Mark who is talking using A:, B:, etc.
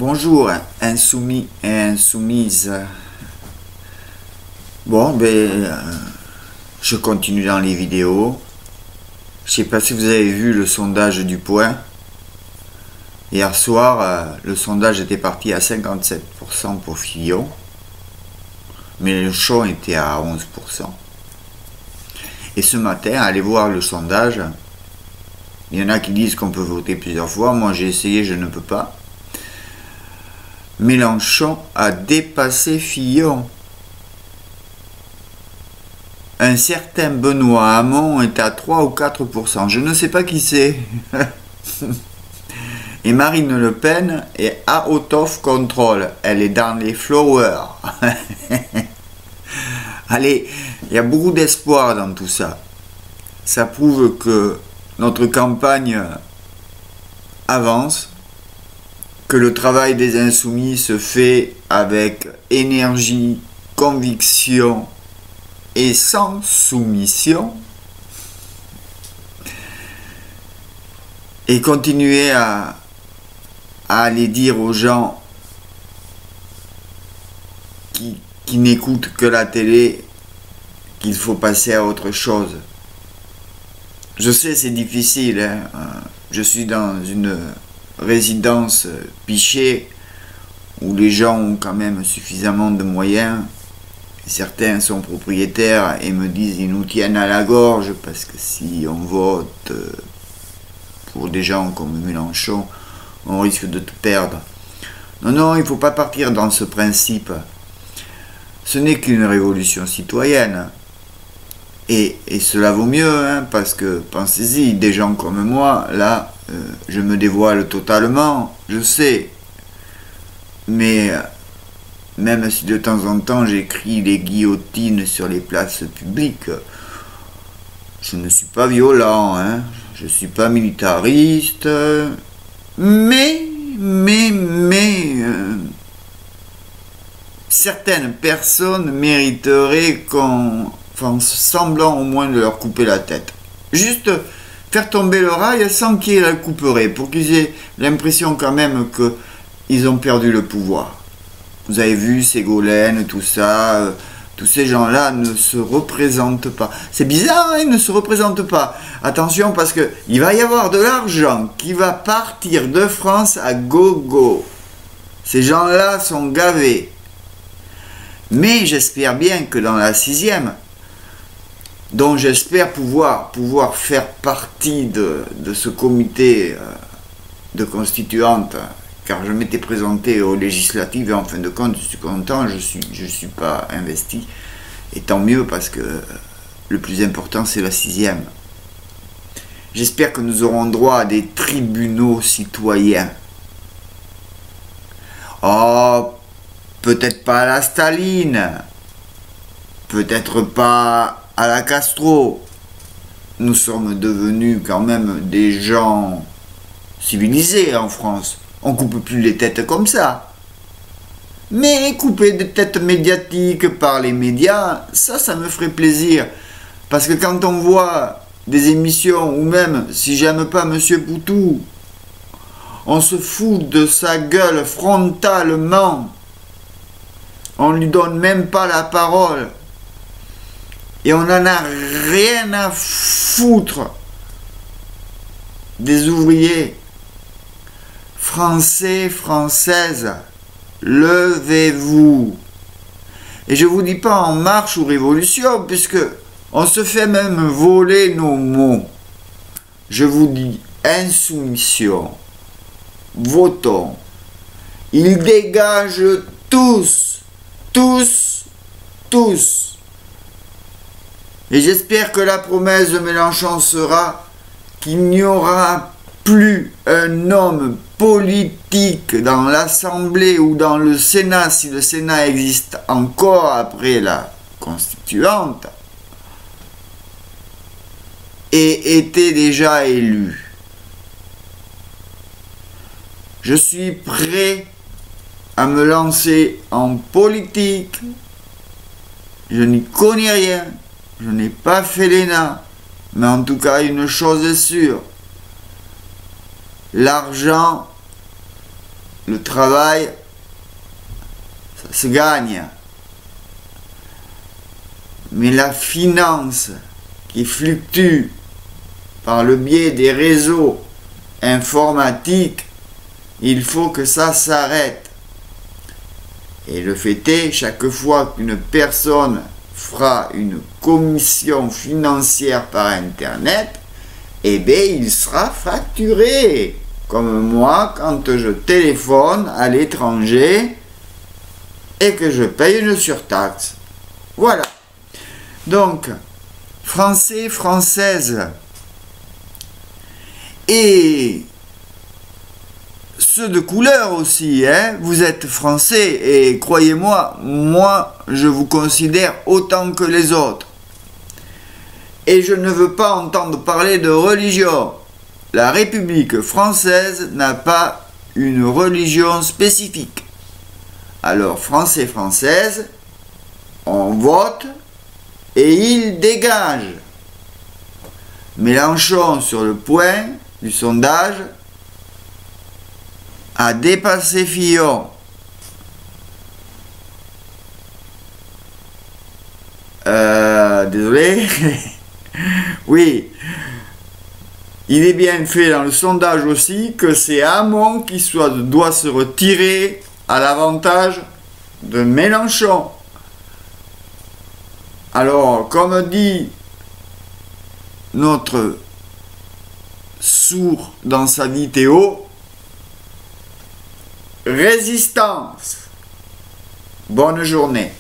A: Bonjour, insoumis et insoumises. Bon, je continue dans les vidéos. Je sais pas si vous avez vu le sondage du Point. Hier soir, le sondage était parti à 57% pour Fillon. Mélenchon était à 11%. Et ce matin, allez voir le sondage. Il y en a qui disent qu'on peut voter plusieurs fois. Moi, j'ai essayé, je ne peux pas. Mélenchon a dépassé Fillon. Un certain Benoît Hamon est à 3 ou 4%. Je ne sais pas qui c'est. Et Marine Le Pen est out of control. Elle est dans les flowers. Allez, il y a beaucoup d'espoir dans tout ça. Ça prouve que notre campagne avance, que le travail des insoumis se fait avec énergie, conviction et sans soumission. Et continuer à aller dire aux gens qui n'écoutent que la télé qu'il faut passer à autre chose. Je sais, c'est difficile, hein. Je suis dans une résidence Pichet où les gens ont quand même suffisamment de moyens. Certains sont propriétaires et me disent ils nous tiennent à la gorge parce que si on vote pour des gens comme Mélenchon, on risque de te perdre. Non, non, il ne faut pas partir dans ce principe. Ce n'est qu'une révolution citoyenne. Et cela vaut mieux, hein, parce que, pensez-y, des gens comme moi, là, je me dévoile totalement, je sais. Mais, même si de temps en temps j'écris les guillotines sur les places publiques, je ne suis pas violent, hein, je ne suis pas militariste, mais certaines personnes mériteraient qu'on fasse semblant au moins de leur couper la tête. Juste faire tomber le rail sans qu'ils la couperaient, pour qu'ils aient l'impression quand même qu'ils ont perdu le pouvoir. Vous avez vu Ségolène, tout ça, tous ces gens-là ne se représentent pas. C'est bizarre, hein, ils ne se représentent pas. Attention, parce qu'il va y avoir de l'argent qui va partir de France à gogo. Ces gens-là sont gavés. Mais j'espère bien que dans la 6e, dont j'espère pouvoir faire partie de ce comité de constituante, car je m'étais présenté aux législatives et en fin de compte, je suis content, je suis pas investi. Et tant mieux, parce que le plus important, c'est la 6e. J'espère que nous aurons droit à des tribunaux citoyens. Oh, peut-être pas à la Staline, peut-être pas à la Castro. Nous sommes devenus quand même des gens civilisés en France. On coupe plus les têtes comme ça. Mais couper des têtes médiatiques par les médias, ça me ferait plaisir. Parce que quand on voit des émissions, ou même si j'aime pas Monsieur Poutou, on se fout de sa gueule frontalement. On lui donne même pas la parole. Et on n'en a rien à foutre des ouvriers. Français, Françaises, levez-vous. Et je vous dis pas en marche ou révolution, puisque on se fait même voler nos mots. Je vous dis insoumission. Votons. Ils dégagent tous. Et j'espère que la promesse de Mélenchon sera qu'il n'y aura plus un homme politique dans l'Assemblée ou dans le Sénat, si le Sénat existe encore après la constituante, et était déjà élu. Je suis prêt à me lancer en politique. Je n'y connais rien. Je n'ai pas fait l'ENA. Mais en tout cas, une chose est sûre. L'argent le travail, ça se gagne. Mais la finance qui fluctue par le biais des réseaux informatiques, il faut que ça s'arrête. Et le fait est, chaque fois qu'une personne fera une commission financière par Internet, eh bien, il sera facturé. Comme moi, quand je téléphone à l'étranger et que je paye une surtaxe. Voilà. Donc, Français, Françaises, et ceux de couleur aussi, hein, vous êtes Français, et croyez-moi, moi, je vous considère autant que les autres. Et je ne veux pas entendre parler de religion. La République française n'a pas une religion spécifique. Alors, Français, Françaises, on vote et il dégage. Mélenchon, sur le point du sondage, a dépassé Fillon. Désolé. Oui. Il est bien fait dans le sondage aussi que c'est Hamon qui doit se retirer à l'avantage de Mélenchon. Alors, comme dit notre sourd dans sa vidéo, résistance. Bonne journée.